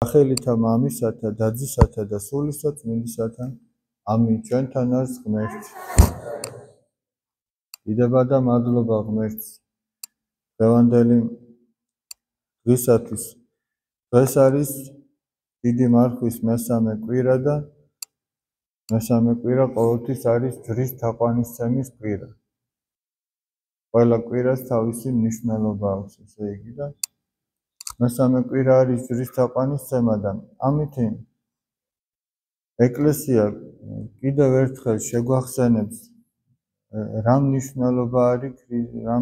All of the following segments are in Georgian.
სახელითა მამისათა, დაძისათა და სულისა წმინდისათა. ამინ. ჩვენთან არის ღმერთი. დიდება და მადლობა ღმერთს. დღევანდელი დღისათვის. დღეს არის დიდი მარხვის მესამე კვირა და მესამე კვირა ყოველთვის არის ჯვრის თაყვანისცემის კვირა. ყველა კვირას თავისი მნიშვნელობა აქვს, ესე იგი და მესამე კვირა არის ჯვრის თაყვანისცემა და ამითი ეკლესია კიდევ ერთხელ შეგვახსენებს რა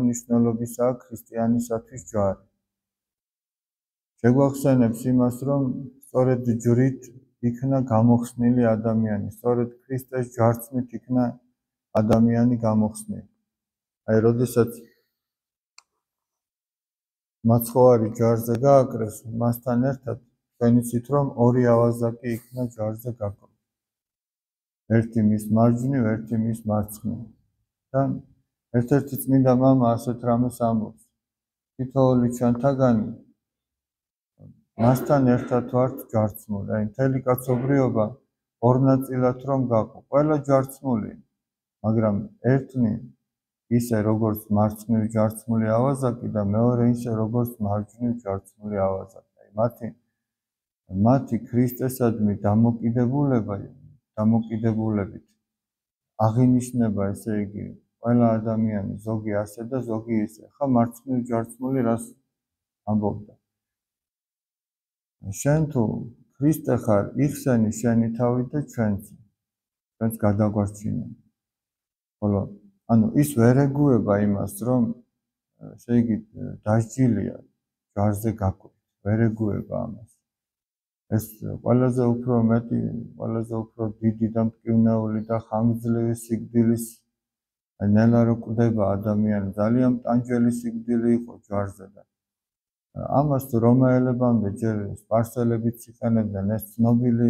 მნიშვნელობისაა ქრისტიანისათვის ჯვარი. შეგვახსენებს იმას, რომ სწორედ ჯვრით იქნა გამოხსნილი ადამიანი, სწორედ ქრისტეს ჯვარცმით იქნა ადამიანი გამოხსნილი. აი, როდესაც მაცხოვარი ჯვარზე გააკრეს, მასთან ერთად თქვენ იცით, რომ ორი ავაზაკი იქნა ჯვარზე გაკრული. ერთი მის მარჯვნივ, ერთი მის მარცხნივ. და ერთ-ერთი წმინდა მამა ასეთ რამეს ამბობს. თითოეული ჩვენთაგანი მასთან ერთად ვართ ჯვარცმული. აი, მთელი კაცობრიობა ორ ნაწილად რომ გაყო, ყველა ჯვარცმული, მაგრამ ერთნი ისე როგორც მარცხნივ ჯვარცმული ავაზაკი და მეორე ისე როგორც მარჯვნივ ჯვარცმული ავაზაკი. აი, მათი ქრისტესადმი დამოკიდებულებით აღინიშნება, ესე იგი, ყველა ადამიანი, ზოგი ასე და ზოგი ისე. ხა მარცხნივ ჯვარცმული რას ამბობდა? შენ თუ ქრისტე ხარ, იხსენი შენი თავი და ჩვენც გადაგვარჩინე. ხოლო ის ვერ ეგუება იმას, რომ ესე იგი დასჯილია ჯვარზე გაკვეთით, ვერ ეგუება ამას. ეს ყველაზე უფრო მეტი, ყველაზე უფრო დიდი და მტკივნეული და ხანგრძლივი სიკვდილის ნელა რო კვდება ადამიანი, ძალიან მტანჯველი სიკვდილი იყო ჯვარზე და ამას რომაელებამდე ჯერ სპარსელებიც იყენებდნენ, ეს ცნობილი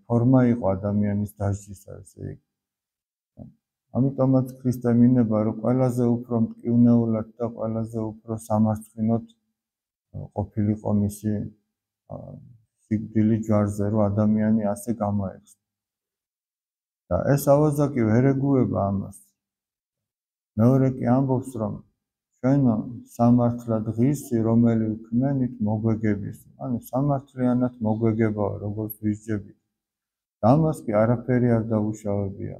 ფორმა იყო ადამიანის დასჯისა, ესე იგი. ამიტომაც ქრისტე მინება, რომ ყველაზე უფრო მტკივნეულად და ყველაზე უფრო სამარცხინოდ ყოფილიყო მისი სიკვდილი ჯვარზე, რომ ადამიანი ასე გამოეხსნა. და ეს ავაზაკი ვერ ეგუება ამას. მეორე კი ამბობს, რომ ჩვენო სამართლად ღირსი, რომელი ვქმენით მოგვეგების. ანუ სამართლიანად მოგვეგებაო, როგორც ვისჯებით. და ამას კი არაფერი არ დაუშავებია.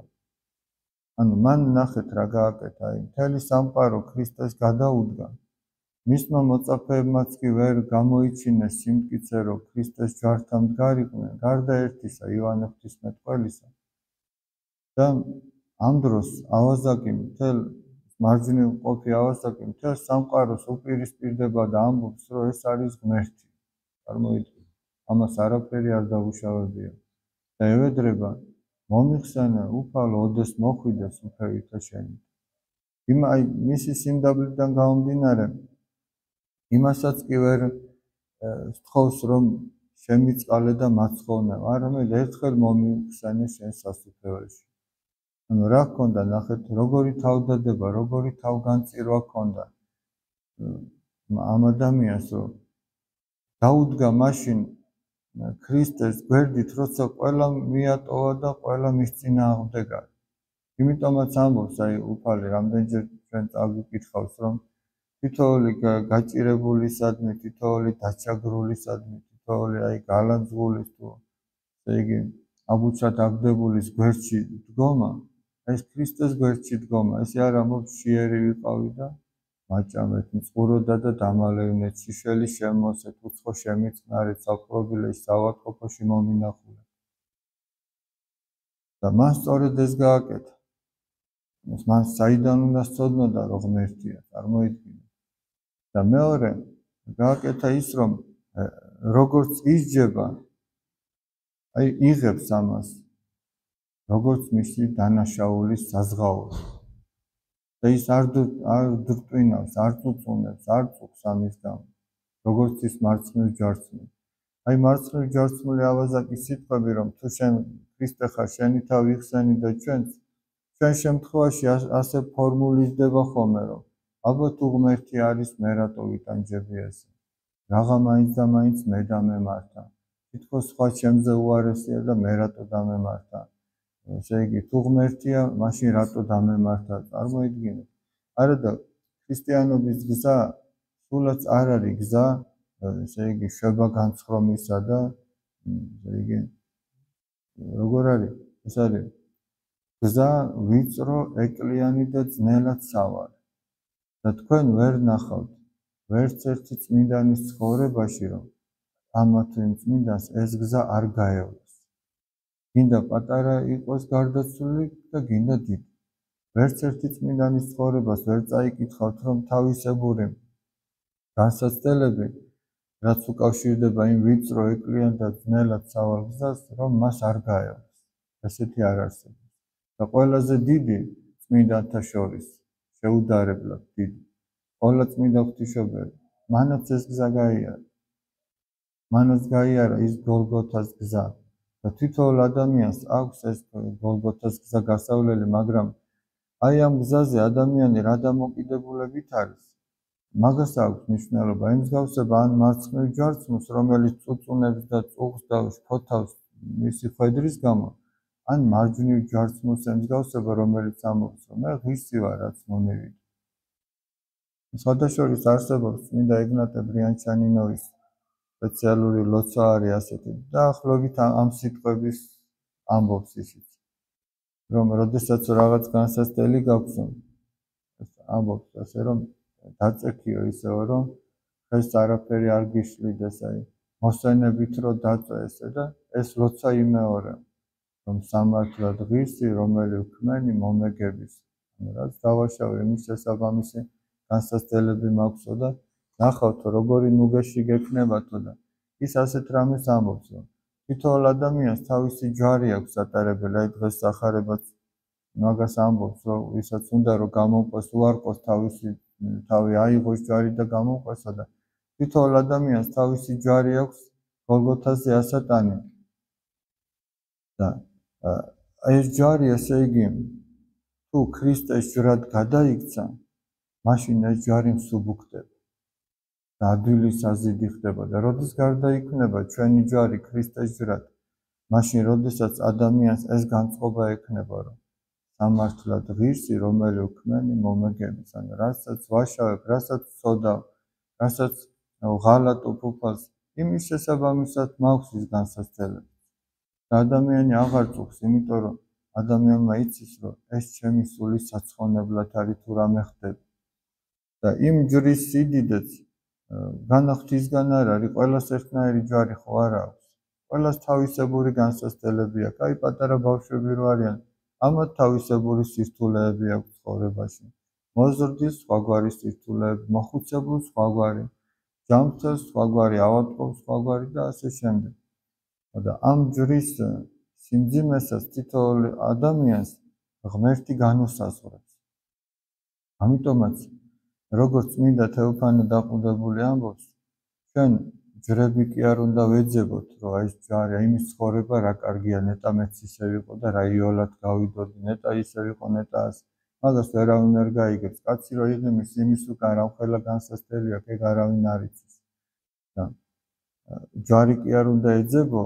ანუ მან ნახეთ რა გააკეთა, აი, მთელი სამყარო ქრისტეს გადაუდგა. მისმა მოწაფეებმაც კი ვერ გამოიჩინეს სიმტკიცე, რომ ქრისტეს ჯვართან მდგარიყვნენ, გარდა ერთისა, ივანე ღვთისმეტყველისა. და ამ დროს ავაზაკი მთელ მარჯვნივ მყოფი ავაზაკი მთელ სამყაროს უპირისპირდება და ამბობს, რომ ეს არის ღმერთი. წარმოიდგინეთ, ამას არაფერი არ დაუშავებია. და ევედრება მომიხსენე უფალო, ოდეს მოხვიდეს უფევითა შენი. აი, მისი სიმდაბლიდან გამომდინარე, იმასაც კი ვერ სთხოვს, რომ შემიწყალე და მაცხოვნე, არამედ ერთხელ მომიხსენე შენ სასუფეველში. ანუ რა ჰქონდა, ნახეთ, როგორი თავდადება, როგორი თავგანწირვა ჰქონდა ამ ადამიანს, რომ დაუდგა მაშინ ქრისტეს გვერდით, როცა ყველა მიატოვა და ყველა მის წინააღმდეგა. იმიტომაც ამბობს, აი, უფალი რამდენჯერ ჩვენ წაგვიკითხავს, რომ თითოეული გაჭირებულისადმი, თითოეული დაჩაგრულისადმი, თითოეული აი გალანძღულის თუ ესე იგი აბუჩად აგდებულის გვერდში დგომა, ეს ქრისტეს გვერდში დგომა, ესე არ ამბობს შიერი ვიყავი და მაჭამეთ, მწყუროდა და დამალევნეთ, შიშველი შემოსეთ, უცხო შემიწყნარეთ, საპყრობილეში, საავადმყოფოში მომინახულეთ. და მან სწორედ ეს გააკეთა. მან საიდან უნდა სწოდნოდა, რომ ღმერთია, წარმოიდგინეთ. და მეორე გააკეთა ის, რომ როგორც ისჯება, აი, იღებს ამას, როგორც მისი დანაშაულის საზღაურს. და ის არ დურტვინავს, არ წუწუნებს, არ წუხს ამის გამო, როგორც ის მარცხნივ ჯვარცმული. აი, მარცხნივ ჯვარცმული ავაზაკის სიტყვები, რომ თუ შენ ქრისტე ხარ, შენი თავი იხსენი და ჩვენც, ჩვენ შემთხვევაში ასე ფორმულიზდება ხოლმე, რომ ალბათ თუ ღმერთი არის, მე რატო ვიტანჯები ესე. რაღა მაინც და მაინც მე დამემართა. თითქოს სხვა ჩემზე უარესია და მე რატო დამემართა. ესე იგი, თუ ღმერთია, მაშინ რატო დამემართა? წარმოიდგინეთ. არა და ქრისტიანობის გზა სულაც არ არის გზა, ესე იგი, შვება განცხრომისა და ესე იგი, როგორ არის? ეს არის გზა ვიწრო, ეკლიანი და ძნელად სავალი. და თქვენ ვერ ნახავთ ვერც ერთი წმინდანის ცხოვრებაში, რომ ამა თუ იმ წმინდანს ეს გზა არ გაევლოს. გინდა პატარა იყოს გარდაცვლილი და გინდა დიდი. ვერც ერთი წმინდანის ცხოვრებას ვერ წაიკითხავთ, რომ თავისებური განსაცდელები, რაც უკავშირდება იმ ვიწრო, ეკლიან და ძნელად სავალ გზას, რომ მას არ გაევლოს. ესეთი არ არსებობს. და ყველაზე დიდი წმინდანთა შორის, შეუდარებლად დიდი, ყველა წმინდა ღვთისმშობელი, მანაც ეს გზა გაიარა. მანაც გაიარა ის გოლგოთას გზა. და თითოეულ ადამიანს აქვს ეს გოლგოთას გზა გასავლელი, მაგრამ აი ამ გზაზე ადამიანი რა დამოკიდებულებით არის? მაგას აქვს მნიშვნელობა. იმ მსგავსება ან მარცხნივ ჯვარცმოს, რომელიც წუწუნებს და წუხს და ფოთავს მისი ხვედრის გამო, ან მარჯვნივ ჯვარცმოს მსგავსება, რომელიც ამბობს, რომ მე ღირსი ვარ, რაც მომივიდა. სხვადასხვა არსებობს წმინდა ეგნატე ბრიანჩანინოვის სპეციალური ლოცვა არის ასეთი. დაახლოებით ამ სიტყვების ამბობს ისიც, რომ როდესაც რაღაც განსაცდელი გაქვს, ამბობს ასე, რომ დაწექიო ისევ, რომ ხეს არაფერი არ გიშლიდეს, აი მოსვენებით რომ დაწვე ესე და ეს ლოცვა იმეორე, რომ სამართლად ღირსი, რომელი ვქმენი მომეგების. რაც დავაშავე მის შესაბამისი განსაცდელები მაქვსო და ნახავთ როგორი ნუგეში გექნებათო და ის ასეთ რამეს ამბობს, რომ თითოეულ ადამიანს თავისი ჯვარი აქვს ატარებელი, აი დღეს სახარებაც მაგას ამბობს, რომ ვისაც უნდა რომ გამოვყვეს, უარყოს თავისი თავი აიღოს ჯვარი და გამოვყვესა და თითოეულ ადამიანს თავისი ჯვარი აქვს გოლგოთაზე ასატანი. და ეს ჯვარი, ესე იგი, თუ ქრისტეს ჯვრად გადაიქცა, მაშინ ეს ჯვარი მსუბუქდება და ადვილის აზიდი ხდება და როდის გარდაიქმნება ჩვენი ჯვარი ქრისტეს ჯვრად, მაშინ როდესაც ადამიანს ეს განწყობა ექნება, რომ სამართლად ღირსი, რომელი ვქმენი მომეგების, ანუ რასაც ვაშავებ, რასაც ვწოდავ, რასაც ღალატ უფუფალს, იმის შესაბამისად მაქვს ის განსაცდელები. ადამიანი აღარ წუხს, იმიტომ რომ ადამიანმა იცის, რომ ეს ჩემი სული საცხონებლად არის თუ რამე ხდება. და იმ ჯვრის სიდიდეც განახთისგან არ არის, ყველას ერთნაირი ჯვარი ხო არ აქვს. ყველას თავისებური განსაცდელები აქვს. აი პატარა ბავშვები რო არიან, ამათ თავისებური სირთულეები აქვს ცხოვრებაში. მოზრდის სხვაგვარი სირთულეები, მოხუცებულს სხვაგვარი, ჯანმრთელს სხვაგვარი, ავადმყოფს სხვაგვარი და ასე შემდეგ. და ამ ჯვრის სიმძიმესაც თითოეულ ადამიანს ღმერთი განუსაზღვრებს. ამიტომაც როგორც წმინდა თეოფანე დაყუდებული ამბობს, ჩვენ ჯვრები კი არ უნდა ვეძებოთ, რომ აი ეს ჯვარი, იმის ცხოვრება რა კარგია, ნეტა მეც ისე ვიყო და რა იოლად გავიდოდი, ნეტა ისე ვიყო, ნეტა ასე. მაგას ვერავინ არ გაიგებს. კაცი რო იღიმის იმის უკან რა ყველა განსაცდელი აქვს, ეგ არავინ არ იცის. და ჯვარი კი არ უნდა ეძებო,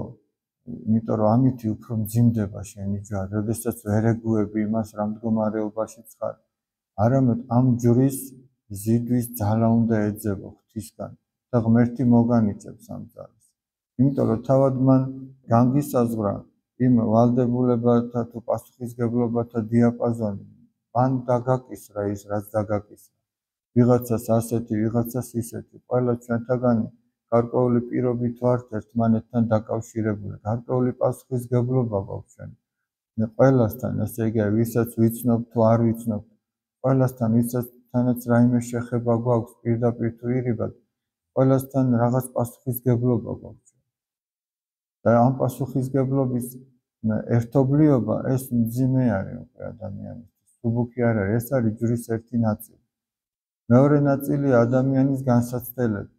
იმიტომ რომ ამითი უფრო მძიმდება შენი ჯვარი, როდესაც ვერ ეგუები იმას, რა მდგომარეობაშიც ხარ. არამედ ამ ჯვრის ზიდვის ძალა უნდა ეძებო ღვთისგან და ღმერთი მოგანიჭებს ამ ძალას. იმიტომ რომ თავად მან განგისაზღვრა იმ ვალდებულებათა თუ პასუხისგებლობათა დიაპაზონი, მან დაგაკისრა ის, რაც დაგაკისრა. ვიღაცას ასეთი, ვიღაცას ისეთი, ყველა ჩვენთაგანი გარკვეული პირობით ვართ ერთმანეთთან დაკავშირებული, გარკვეული პასუხისგებლობა გვაქვს ჩვენ. ყველასთან, ესე იგი, ვისაც ვიცნობ თუ არ ვიცნობ, ყველასთან, ვისაცთანაც რაიმე შეხება გვაქვს პირდაპირ თუ ირიბად, ყველასთან რაღაც პასუხისგებლობა გვაქვს. და ამ პასუხისგებლობის ერთობლიობა ეს მძიმე არის უკვე ადამიანისთვის, სუბუქი არ არის, ეს არის ჯვრის ერთი ნაწილი. მეორე ნაწილია ადამიანის განსაცდელები.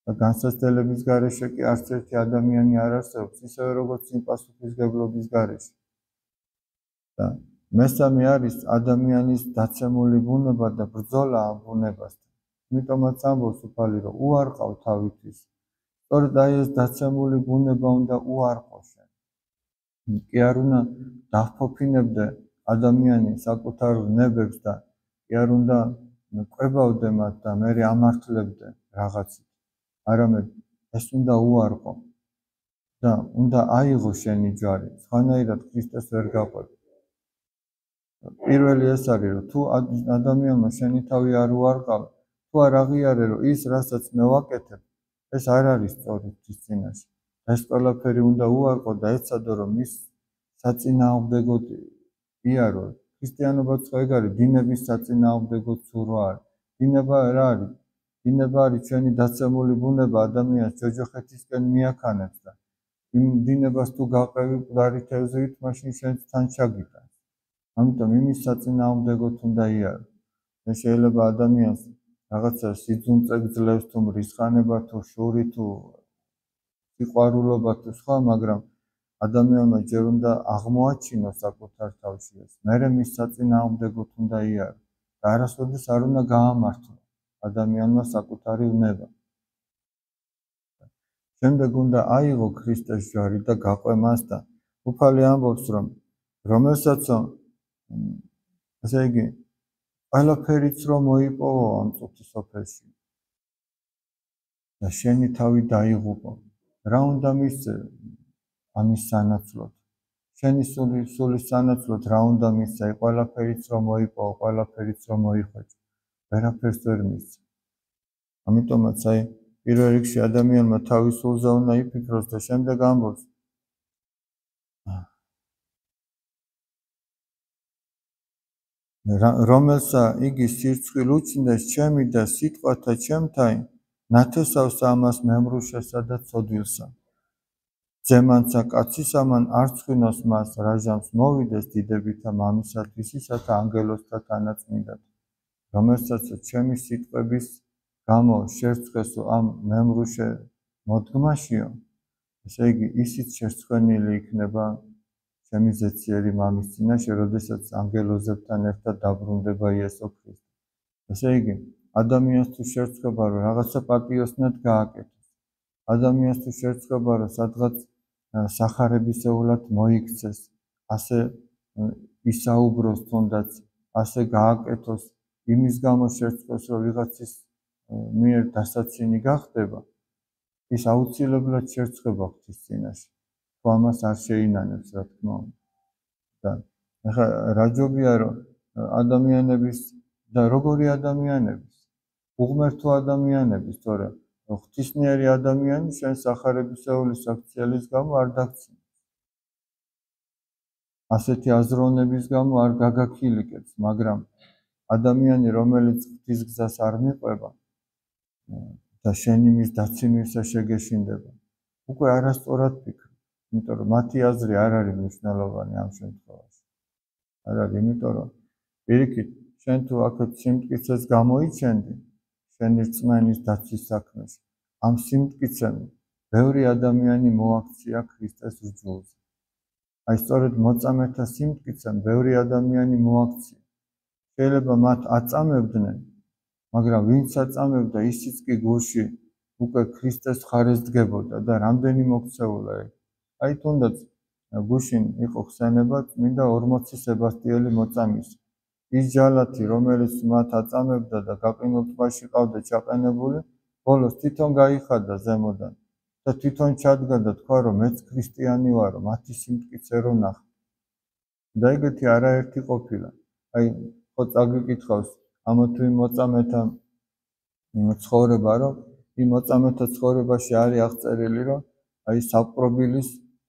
და განსაცდელების გარეშე კი არც ერთი ადამიანი არ არსებობს, ისევე როგორც იმ პასუხისგებლობის გარეშე. და მესამე არის ადამიანის დაცემული ბუნება და ბრძოლა ამ ბუნებასთან. იმიტომაც ამბობს უფალი, რომ უარყავ თავისთვის. სწორედ აი ეს დაცემული ბუნება უნდა უარყო შენ. კი არ უნდა დაფოფინებდე ადამიანი საკუთარ ნებებს და კი არ უნდა კვებავდე მათ და მერე ამართლებდე რაღაცით. არამედ ეს უნდა უარყო და უნდა აიღო შენი ჯარი. სხვანაირად ქრისტეს ვერ გაყვები. პირველი ეს არის, რომ თუ ადამიანმა შენი თავი არ უარყავ, თუ არ აღიარე, რომ ის, რასაც მე ვაკეთებ, ეს არ არის სწორი ღვთის წინაშე. ეს ყველაფერი უნდა უარყო და ეცადო, რომ ის საწინააღმდეგოდ იარო. ქრისტიანობაც ხო ეგ არის, დინების საწინააღმდეგოდ სურვა არის. დინება რა არის? დინება არის ჩვენი დაცემული ბუნება ადამიანს ჯოჯოხეთისკენ მიაქანებს და იმ დინებას თუ გაყევი მკვდარი თევზით, მაშინ შენც თან ჩაგიტანს. ამიტომ იმის საწინააღმდეგოდ უნდა იარო. მე შეიძლება ადამიანს რაღაცა სიძუნწე გძლევს თუ მრისხანება თუ შური თუ სიყვარულობა თუ სხვა, მაგრამ ადამიანმა ჯერ უნდა აღმოაჩინოს საკუთარ თავში ეს. მერე მის საწინააღმდეგოდ უნდა იარო და არასოდეს არ უნდა გაამართლო ადამიანმა საკუთარი უნება. შემდეგ უნდა აიღო ქრისტეს ჯარი და გაყვე მას და უფალი ამბობს, რომ რომელსაც ესე იგი ყველაფერიც რომ მოიპოვო ამ წუთის სოფელში და შენი თავი დაიღუპო. რა უნდა მისცე ამის სანაცვლოდ? შენი სულის სანაცვლოდ რა უნდა მისცე? ყველაფერიც რომ მოიპოვო, ყველაფერიც რომ მოიხვეჭო. ვერაფერს ვერ მისცე. ამიტომაც აი პირველ რიგში ადამიანმა თავის სულზე უნდა იფიქროს და შემდეგ ამბობს, რომელსა იგი სირცხვილ უჩნდეს ჩემი და სიტყვათა ჩემთაი, ნათესავს ამას მემრუშესა და ცოდვილსა. ძემანსა კაცისამან არ ცხვინოს მას, რაჟამს მოვიდეს დიდებითა მამისათვის, ისათა ანგელოსთა თანაწმინდად. რომელსაც ჩემი სიტყვების გამო შერცხვესო ამ მემრუშე მოდგმაშიო, ესე იგი ისიც შერცხვენილი იქნება ჩემი ზეციერი მამის წინაშე, როდესაც ანგელოზებთან ერთად დაბრუნდება იესო ქრისტე. ესე იგი, ადამიანს თუ შერცხვება, რომ რაღაცა პატიოსნად გააკეთოს, ადამიანს თუ შერცხვება, რომ სადღაც სახარებისეულად მოიქცეს, ასე ისაუბროს თუნდაც, ასე გააკეთოს, იმის გამო შერცხვეს, რომ ვიღაცის მიერ დასაცინი გახდება, ის აუცილებლად შერცხვება ღვთის წინაშე. თუ ამას არ შეინანებს, რა თქმა უნდა. და ახლა რა ჯობია, რომ ადამიანების და როგორი ადამიანების, უღმერთო ადამიანების, თორემ ღვთისმიერი ადამიანი შენ სახარებისეულის აქციელის გამო არ დაგცინებს. ასეთი აზროვნების გამო არ გაგაქილიკებს, მაგრამ ადამიანი, რომელიც ღვთის გზას არ მიყვება და შენი მის დაცემისა შეგეშინდება, უკვე არასწორად ფიქრობ, იმიტომ რომ მათი აზრი არ არის მნიშვნელოვანი ამ შემთხვევაში. არ არის, იმიტომ რომ პირიქით, შენ თუ აქეთ სიმტკიცეს გამოიჩენდი, შენი რწმენის დაცვის საქმეში, ამ სიმტკიცემ ბევრი ადამიანი მოაქცია ქრისტეს რჯულზე. აი სწორედ მოწამეთა სიმტკიცემ ბევრი ადამიანი მოაქცია. შეიძლება მათ აწამებდნენ, მაგრამ ვინც აწამებდა, ისიც კი გულში უკვე ქრისტეს მხარეს დგებოდა და რამდენი მოქცეულა ეგ. აი თუნდაც გუშინ იყო ხსენება წმინდა 40 სებასტიელი მოწამის. ის ჯალათი, რომელიც მათ აწამებდა და გაყინულ ტბაში ყავდა ჩაყენებული, ბოლოს თვითონ გაიხადა ზემოდან და თვითონ ჩადგა და თქვა, რომ მეც ქრისტიანი ვარო, მათი სიმტკიცე რო ნახე. და ეგეთი არაერთი ყოფილა. აი ხო წაგიკითხავს ამა თუ იმ მოწამეთა ცხოვრება, რომ იმ მოწამეთა ცხოვრებაში არის აღწერილი, რომ აი საპყრობილის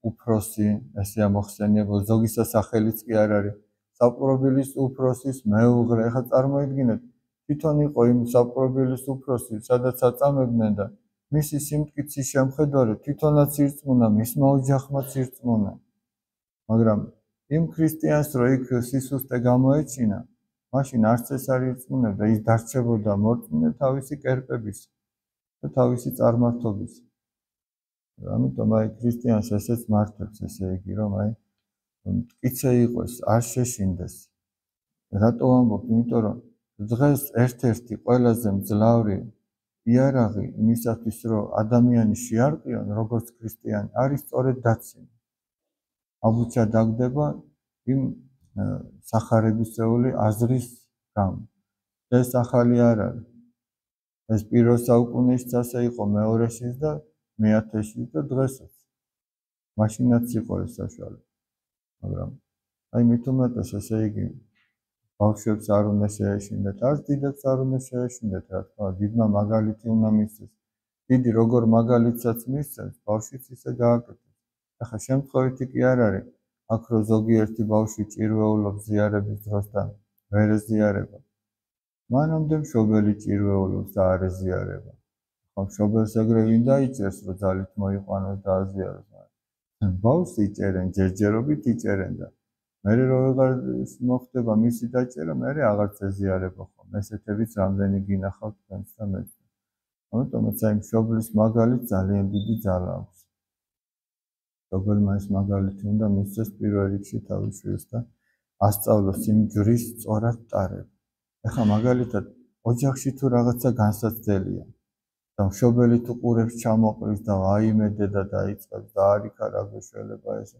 უფროსი, ესეა მოხსენიებული, ზოგისა სახელიც კი არ არის. საპყრობილის უფროსის მეუღლე, ახლა წარმოიდგინეთ, თვითონ იყო იმ საპყრობილის უფროსი, სადაც აწამებდნენ და მისი სიმტკიცის შემხედვარი თვითონაც ირწმუნა, მისმა ოჯახმაც ირწმუნა. მაგრამ იმ ქრისტიანს რო იქ სისუსტე გამოეჩინა, მაშინ არც ეს არ ირწმუნებდა, ის დარჩებოდა მორწმუნე თავისი კერპების და თავისი წარმართობის. ამიტომ აი ქრისტიანს ესეც მართებს, ესე იგი, რომ აი მტკიცე იყოს, არ შეშინდეს. რატო ამბობ? იმიტომ რომ დღეს ერთ-ერთი ყველაზე მძლავრი იარაღი იმისათვის, რომ ადამიანი შეარყიონ, როგორც ქრისტიანი, არის სწორედ დაციმა. აბუჩა დაგდება იმ სახარებისეული აზრის გამო. ეს ახალი არ არის. ეს პირველ საუკუნეშიც ასე იყო, მეორეშიც და მე-1000-შიც და დღესაც. მაშინაც იყო ეს საშუალება. მაგრამ აი მით უმეტეს ესე იგი ბავშვებს არ უნდა შეეშინდეთ, არც დიდებს არ უნდა შეეშინდეთ, რა თქმა უნდა, დიდმა მაგალითი უნდა მისცეს. დიდი როგორ მაგალითსაც მისცეს, ბავშვიც ისე გააკეთებს. ახლა შემთხვევითი კი არ არის, აქ რო ზოგიერთი ბავშვი ჭირვეულობს ზიარების დროს და ვერ ეზიარება. მანამდე მშობელი ჭირვეულობს და არ ეზიარება. ხო, მშობელს ეგრე ვინ დაიჭერს, რომ ძალით მოიყვანოს და აზიაროს. ბავშვს იჭერენ, ჯერჯერობით იჭერენ და მერე რო ვეღარ მოხდება მისი დაჭერა, მერე აღარც ეზიარება ხომ. ესეთებიც რამდენი გინახავთ თქვენს და მეც. ამიტომაც აი მშობლის მაგალითი ძალიან დიდი ძალა აქვს. მშობელმა ეს მაგალითი უნდა მისცეს პირველ რიგში თავის შვილს და ასწავლოს იმ ჯვრის სწორად ტარება. ეხლა მაგალითად ოჯახში თუ რაღაცა განსაცდელია და მშობელი თუ ყურებს ჩამოყრის და აიმედე და დაიწყებს და არ იქ არა გეშველება ესე.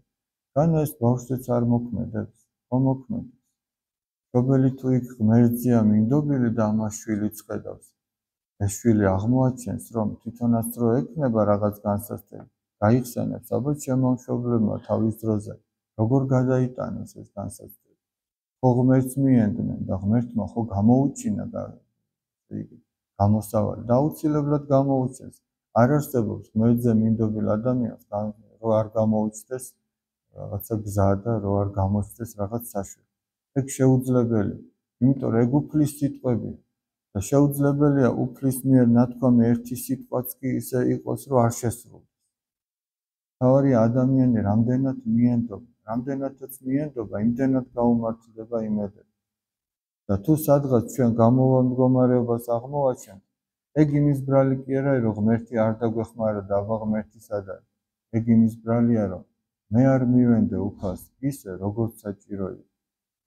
განა ეს ბავშვს არ მოქმედებს, ხომ მოქმედებს. მშობელი თუ იქ ღმერთზეა მინდობილი და ამას შვილიც ხედავს. ეს შვილი აღმოაჩენს, რომ თვითონაც რო ექნება რაღაც განსაცდელი, გაიხსენებს, აბა ჩემო მშობლებმა თავის დროზე როგორ გადაიტანეს ეს განსაცდელი. ხო ღმერთს მიენდნენ და ღმერთმა ხო გამოუჩინა გამოსავალი და აუცილებლად გამოუჩენს. არ არსებობს ღმერთზე მინდობილ ადამიანს რო არ გამოუჩნდეს რაღაცა გზა და რო არ გამოჩნდეს რაღაც საშვი. ეგ შეუძლებელია, იმიტომ რომ ეგ უფლის სიტყვებია და შეუძლებელია უფლის მიერ ნათქვამი ერთი სიტყვაც კი ისე იყოს, რომ არ შესრულდეს. თავარია ადამიანი რამდენად მიენდობა, რამდენადაც მიენდობა, იმდენად გაუმართლდება იმედები. და თუ სადღაც ჩვენ გამოვა მდგომარეობას აღმოვაჩენთ, ეგ იმის ბრალი კი არა, რომ ღმერთი არ დაგვეხმარა და აბა ღმერთი სად არის. ეგ იმის ბრალია, რომ მე არ მივენდე უფალს ისე, როგორც საჭირო იყო.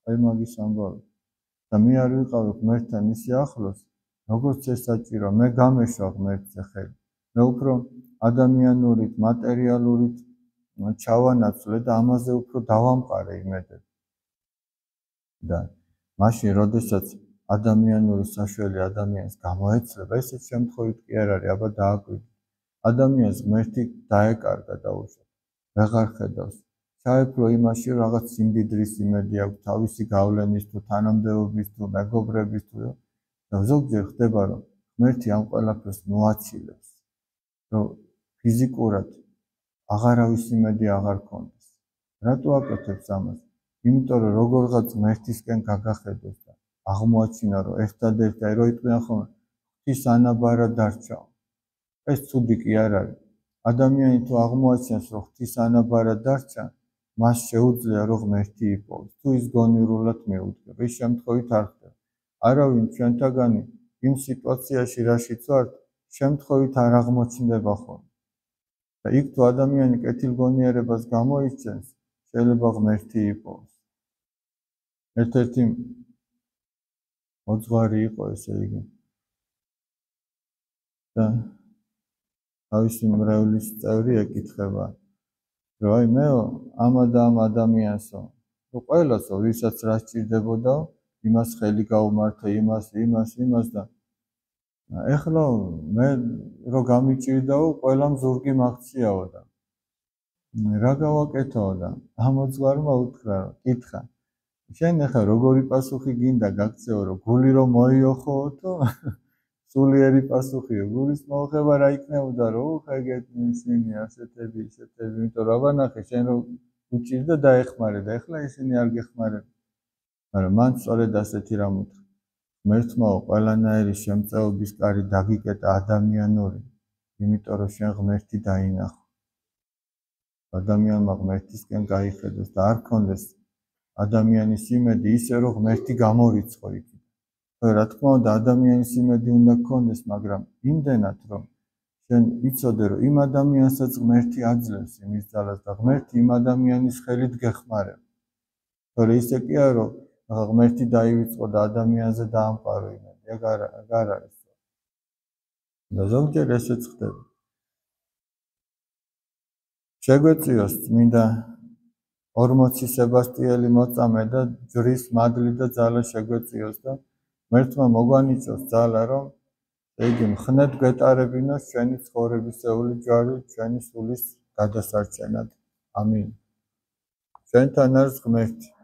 აი მაგის ამბავი. და მე არ ვიყავი ღმერთთან ისე ახლოს, როგორც ეს საჭირო, მე გამეშვა ღმერთზე ხელი. მე უფრო ადამიანურით, მატერიალურით ჩავანაცვლე და ამაზე უფრო დავამყარე იმედები. და მაშინ, როდესაც ადამიანური საშველი ადამიანს გამოეცლება, ესეც შემთხვევით კი არ არის, აბა დააკვირდით. ადამიანს ღმერთი დაეკარგა დაუშვათ, ვეღარ ხედავს. ჩაეფლო იმაში, რომ რაღაც სიმდიდრის იმედი აქვს, თავისი გავლენის თუ თანამდებობის თუ მეგობრების თუ და ზოგჯერ ხდება, რომ ღმერთი ამ ყველაფერს მოაცილებს, რომ ფიზიკურად აღარავის იმედი აღარ ქონდეს. რატო აკეთებს ამას? იმიტომ რომ როგორღაც ღმერთისკენ გაგახედოს და აღმოაჩინა, რომ ერთადერთი აი რო იყვიან ხოლმე ღვთის ანაბარა დარჩა. ეს ცუდი კი არ არის. ადამიანი თუ აღმოაჩენს, რომ ღვთის ანაბარა დარჩა, მას შეუძლია რომ ღმერთი იპოვოს. თუ ის გონივრულად მიუდგება, ის შემთხვევით არ ხდება. არავინ ჩვენთაგანი იმ სიტუაციაში, რაშიც ვართ, შემთხვევით არ აღმოჩნდება ხოლმე. და იქ თუ ადამიანი კეთილგონიერებას გამოიჩენს, შეიძლება ღმერთი იპოვოს. ერთ-ერთი მოძღვარი იყო ესე იგი. და თავისი მრევლის წევრი ეკითხება, რომ აი მეო ამა და ამ ადამიანსო, რომ ყველასო, ვისაც რა სჭირდებოდა, იმას ხელი გაუმართე, იმას და ეხლა მე რო გამიჭირდაო, ყველამ ზურგი მაქციაო და რა გავაკეთო და ამოძღვარმა უთხრა, რომ კითხა. შენ ახლა როგორი პასუხი გინდა გაქცეო, რომ გული რომ მოიოხოო თუ სულიერი პასუხიო, გულის მოხება რა იქნებოდა, რომ ეგეთი ისინი ასეთები, იმიტომ რომ აბანახე შენ რომ უჭირდა დაეხმარე და ეხლა ისინი არ გეხმარება. მაგრამ მან სწორედ ასეთი რამ უთხრა. ღმერთმაო, ყველანაირი შემწეობის კარი დაგიკეტა ადამიანური, იმიტომ რომ შენ ღმერთი დაინახო. ადამიანმა ღმერთისკენ გაიხედოს და არ ქონდეს ადამიანის იმედი ისე, რომ ღმერთი გამორიცხო იქიდან. რა თქმა უნდა, ადამიანის იმედი უნდა გქონდეს, მაგრამ იმდენად, რომ შენ იცოდე, რომ იმ ადამიანსაც ღმერთი აძლევს იმის ძალას და ღმერთი იმ ადამიანის ხელით გეხმარება. თორე ისე კი არა, რომ ღმერთი დაივიწყო და ადამიანზე დაამყარო იმედი, ეგ არ არის. და ზოგჯერ ესეც ხდება. შეგვეწიოს წმინდა 40 სებასტიელი მოწამე და ჯვრის მადლი და ძალა შეგვეწიოს და ღმერთმა მოგვანიჭოს ძალა, რომ იგი მხნედ გვეტარებინოს ჩვენი ცხოვრებისეული ჯვარი ჩვენი სულის გადასარჩენად. ამინ. ჩვენთან არის ღმერთი.